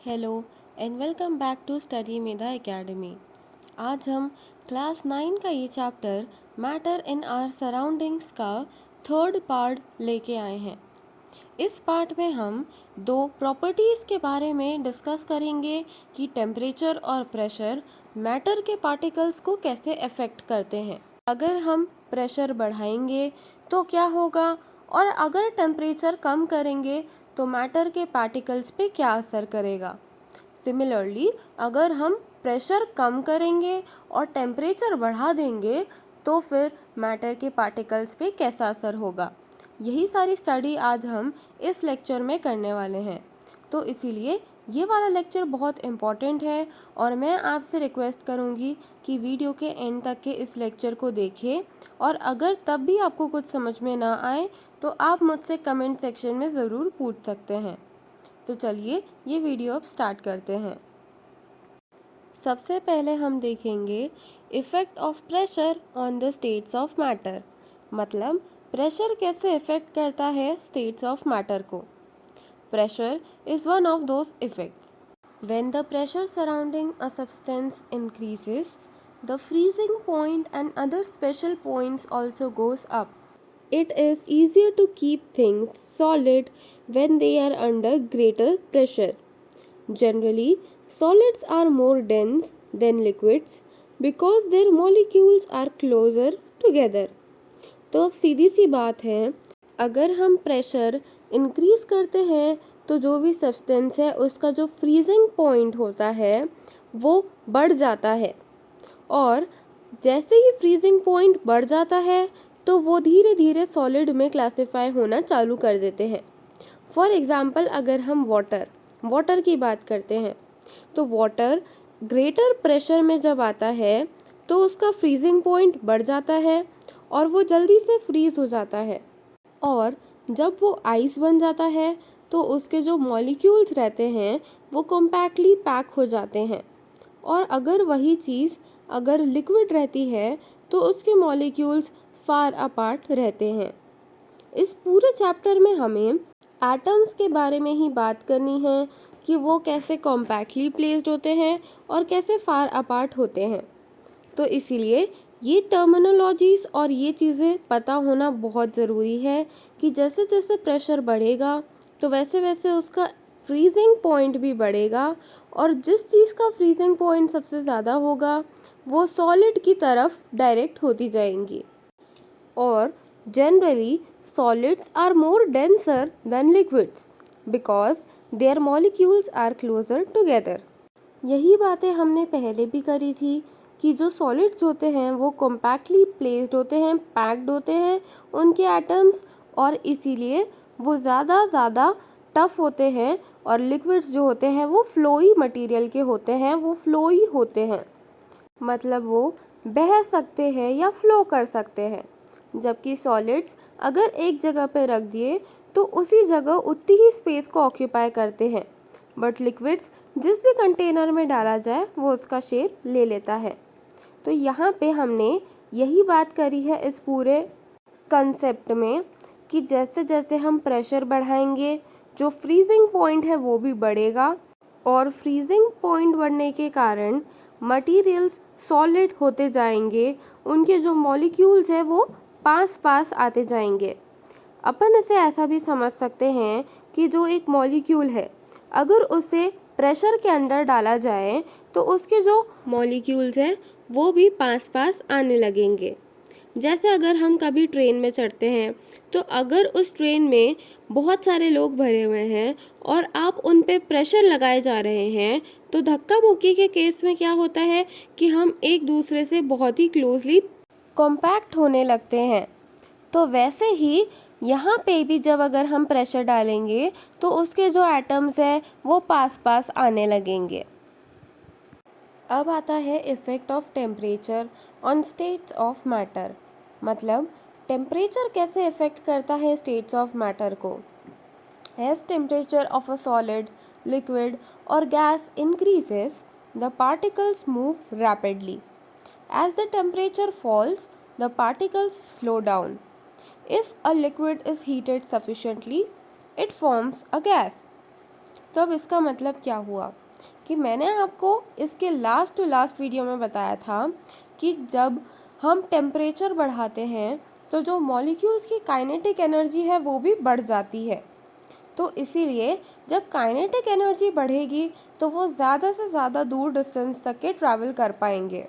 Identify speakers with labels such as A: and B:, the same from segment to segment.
A: Hello and welcome back to study Medha academy. आज हम class 9 का ये chapter matter in our surroundings का थर्ड पार्ट लेके आए हैं। इस पार्ट में हम दो प्रॉपर्टीज़ के बारे में डिस्कस करेंगे कि टेम्परेचर और प्रेशर मैटर के पार्टिकल्स को कैसे अफेक्ट करते हैं। अगर हम प्रेशर बढ़ाएंगे तो क्या होगा, और अगर टेम्परेचर कम करेंगे तो मैटर के पार्टिकल्स पे क्या असर करेगा। सिमिलरली अगर हम प्रेशर कम करेंगे और टेम्परेचर बढ़ा देंगे तो फिर मैटर के पार्टिकल्स पे कैसा असर होगा। यही सारी स्टडी आज हम इस लेक्चर में करने वाले हैं, तो इसीलिए ये वाला लेक्चर बहुत इम्पॉर्टेंट है और मैं आपसे रिक्वेस्ट करूँगी कि वीडियो के एंड तक के इस लेक्चर को देखें, और अगर तब भी आपको कुछ समझ में ना आए तो आप मुझसे कमेंट सेक्शन में ज़रूर पूछ सकते हैं। तो चलिए ये वीडियो अब स्टार्ट करते हैं। सबसे पहले हम देखेंगे effect of pressure on the states of matter, मतलब प्रेशर कैसे इफ़ेक्ट करता है स्टेट्स ऑफ मैटर को। Pressure is one of those effects. When the pressure surrounding a substance increases, the freezing point and other special points also goes up. It is easier to keep things solid when they are under greater pressure. Generally, solids are more dense than liquids because their molecules are closer together. तो अब सीधी सी बात है, अगर हम pressure increase करते हैं तो जो भी सब्सटेंस है उसका जो फ्रीजिंग पॉइंट होता है वो बढ़ जाता है, और जैसे ही फ्रीजिंग पॉइंट बढ़ जाता है तो वो धीरे धीरे सॉलिड में क्लासिफाई होना चालू कर देते हैं। फॉर एग्ज़ाम्पल अगर हम वाटर की बात करते हैं तो वाटर ग्रेटर प्रेशर में जब आता है तो उसका फ्रीजिंग पॉइंट बढ़ जाता है और वो जल्दी से फ्रीज़ हो जाता है, और जब वो आइस बन जाता है तो उसके जो मॉलिक्यूल्स रहते हैं वो कॉम्पैक्टली पैक हो जाते हैं। और अगर वही चीज़ अगर लिक्विड रहती है तो उसके मॉलिक्यूल्स फार अपार्ट रहते हैं। इस पूरे चैप्टर में हमें एटम्स के बारे में ही बात करनी है कि वो कैसे कॉम्पैक्टली प्लेस्ड होते हैं और कैसे फार अपार्ट होते हैं। तो इसीलिए ये टर्मिनोलॉजीज़ और ये चीज़ें पता होना बहुत ज़रूरी है कि जैसे जैसे प्रेशर बढ़ेगा तो वैसे वैसे उसका फ्रीजिंग पॉइंट भी बढ़ेगा, और जिस चीज़ का फ्रीजिंग पॉइंट सबसे ज़्यादा होगा वो सॉलिड की तरफ डायरेक्ट होती जाएंगी। और generally solids are more denser than liquids because their molecules are closer together. यही बातें हमने पहले भी करी थी कि जो सॉलिड्स होते हैं वो कॉम्पैक्टली प्लेस्ड होते हैं, पैक्ड होते हैं उनके एटम्स, और इसीलिए वो ज़्यादा टफ होते हैं, और लिक्विड्स जो होते हैं वो फ्लोई मटेरियल के होते हैं, वो फ्लोई होते हैं, मतलब वो बह सकते हैं या फ्लो कर सकते हैं। जबकि सॉलिड्स अगर एक जगह पे रख दिए तो उसी जगह उतनी ही स्पेस को ऑक्यूपाई करते हैं, बट लिक्विड्स जिस भी कंटेनर में डाला जाए वो उसका शेप ले लेता है। तो यहाँ पे हमने यही बात करी है इस पूरे कंसेप्ट में कि जैसे जैसे हम प्रेशर बढ़ाएंगे जो फ्रीजिंग पॉइंट है वो भी बढ़ेगा, और फ्रीजिंग पॉइंट बढ़ने के कारण मटेरियल्स सॉलिड होते जाएंगे, उनके जो मॉलिक्यूल्स है वो पास पास आते जाएंगे। अपन इसे ऐसा भी समझ सकते हैं कि जो एक मॉलिक्यूल है अगर उसे प्रेशर के अंदर डाला जाए तो उसके जो मॉलिक्यूल्स हैं वो भी पास पास आने लगेंगे। जैसे अगर हम कभी ट्रेन में चढ़ते हैं तो अगर उस ट्रेन में बहुत सारे लोग भरे हुए हैं और आप उन पे प्रेशर लगाए जा रहे हैं तो धक्का मुक्की के केस में क्या होता है कि हम एक दूसरे से बहुत ही क्लोजली कॉम्पैक्ट होने लगते हैं। तो वैसे ही यहाँ पे भी जब अगर हम प्रेशर डालेंगे तो उसके जो एटम्स हैं वो पास पास आने लगेंगे। अब आता है effect of temperature on states of matter, मतलब टेम्परेचर कैसे इफ़ेक्ट करता है स्टेट्स ऑफ मैटर को। As temperature of a solid, liquid or gas increases, the particles move rapidly. As the temperature falls, the particles slow down. If a liquid is heated sufficiently, it forms a gas. तो अब इसका मतलब क्या हुआ कि मैंने आपको इसके लास्ट टू लास्ट वीडियो में बताया था कि जब हम टेम्परेचर बढ़ाते हैं तो जो मॉलिक्यूल्स की काइनेटिक एनर्जी है वो भी बढ़ जाती है। तो इसीलिए जब काइनेटिक एनर्जी बढ़ेगी तो वो ज़्यादा से ज़्यादा दूर डिस्टेंस तक के ट्रैवल कर पाएंगे,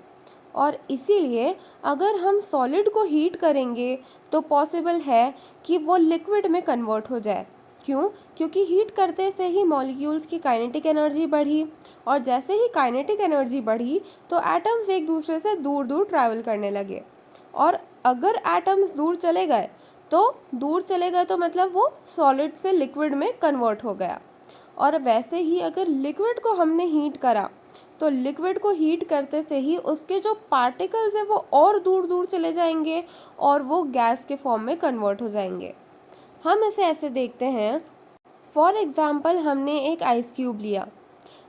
A: और इसीलिए अगर हम सॉलिड को हीट करेंगे तो पॉसिबल है कि वो लिक्विड में कन्वर्ट हो जाए। क्यों? क्योंकि हीट करते से ही मॉलिक्यूल्स की काइनेटिक एनर्जी बढ़ी, और जैसे ही काइनेटिक एनर्जी बढ़ी तो एटम्स एक दूसरे से दूर दूर ट्रैवल करने लगे, और अगर एटम्स दूर चले गए तो मतलब वो सॉलिड से लिक्विड में कन्वर्ट हो गया। और वैसे ही अगर लिक्विड को हमने हीट करा तो लिक्विड को हीट करते से ही उसके जो पार्टिकल्स हैं वो और दूर दूर चले जाएंगे और वो गैस के फॉर्म में कन्वर्ट हो जाएंगे। हम इसे ऐसे देखते हैं, फॉर एग्ज़ाम्पल हमने एक आइस क्यूब लिया।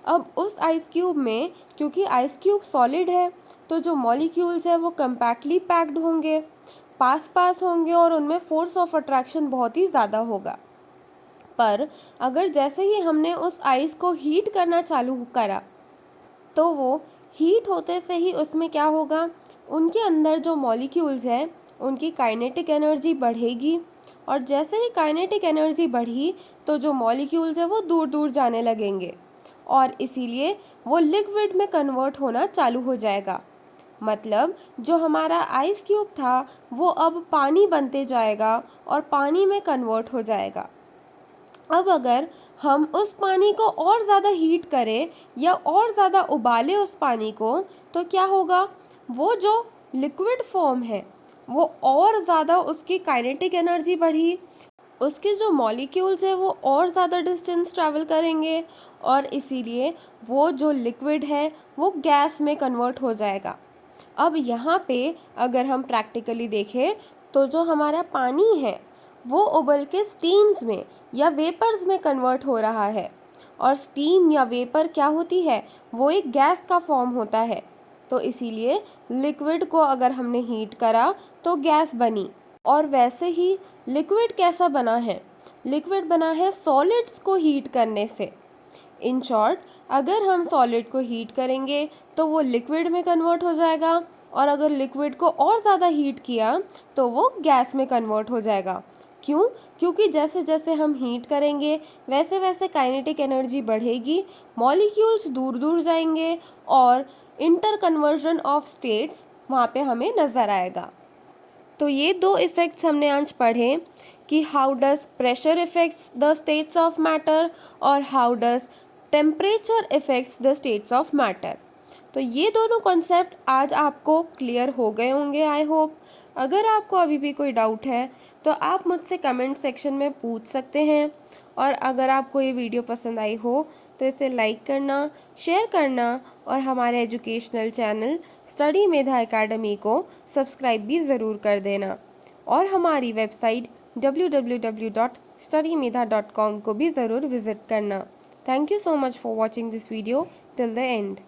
A: अब उस आइस क्यूब में, क्योंकि आइस क्यूब सॉलिड है, तो जो मॉलिक्यूल्स है वो कम्पैक्टली पैक्ड होंगे, पास होंगे, और उनमें फोर्स ऑफ अट्रैक्शन बहुत ही ज़्यादा होगा। पर अगर जैसे ही हमने उस आइस को हीट करना चालू करा तो वो हीट होते से ही उसमें क्या होगा, उनके अंदर जो मॉलिक्यूल्स हैं उनकी काइनेटिक एनर्जी बढ़ेगी, और जैसे ही काइनेटिक एनर्जी बढ़ी तो जो मॉलिक्यूल्स हैं वो दूर दूर जाने लगेंगे, और इसीलिए वो लिक्विड में कन्वर्ट होना चालू हो जाएगा। मतलब जो हमारा आइस क्यूब था वो अब पानी बनते जाएगा और पानी में कन्वर्ट हो जाएगा। अब अगर हम उस पानी को और ज़्यादा हीट करें या और ज़्यादा उबालें उस पानी को, तो क्या होगा, वो जो लिक्विड फॉर्म है वो और ज़्यादा, उसकी काइनेटिक एनर्जी बढ़ी, उसके जो मॉलिक्यूल्स है वो और ज़्यादा डिस्टेंस ट्रैवल करेंगे, और इसीलिए वो जो लिक्विड है वो गैस में कन्वर्ट हो जाएगा। अब यहाँ पे अगर हम प्रैक्टिकली देखें तो जो हमारा पानी है वो उबल के स्टीम्स में या वेपर्स में कन्वर्ट हो रहा है, और स्टीम या वेपर क्या होती है, वो एक गैस का फॉर्म होता है। तो इसीलिए लिक्विड को अगर हमने हीट करा तो गैस बनी। और वैसे ही लिक्विड कैसा बना है, लिक्विड बना है सॉलिड्स को हीट करने से। इन शॉर्ट, अगर हम सॉलिड को हीट करेंगे तो वो लिक्विड में कन्वर्ट हो जाएगा, और अगर लिक्विड को और ज़्यादा हीट किया तो वो गैस में कन्वर्ट हो जाएगा। क्यों? क्योंकि जैसे जैसे हम हीट करेंगे वैसे वैसे काइनेटिक एनर्जी बढ़ेगी, मॉलिक्यूल्स दूर दूर जाएंगे, और इंटर कन्वर्जन ऑफ स्टेट्स वहाँ पे हमें नज़र आएगा। तो ये दो इफ़ेक्ट्स हमने आज पढ़े कि how does pressure effects the states of matter और how does temperature effects the states of matter. तो ये दोनों कॉन्सेप्ट आज आपको क्लियर हो गए होंगे, आई होप। अगर आपको अभी भी कोई डाउट है तो आप मुझसे कमेंट सेक्शन में पूछ सकते हैं, और अगर आपको ये वीडियो पसंद आई हो तो इसे लाइक करना, शेयर करना, और हमारे educational channel study Medha academy को सब्सक्राइब भी ज़रूर कर देना, और हमारी वेबसाइट www.studymedha.com को भी ज़रूर विज़िट करना। Thank you so much for watching this video till the end.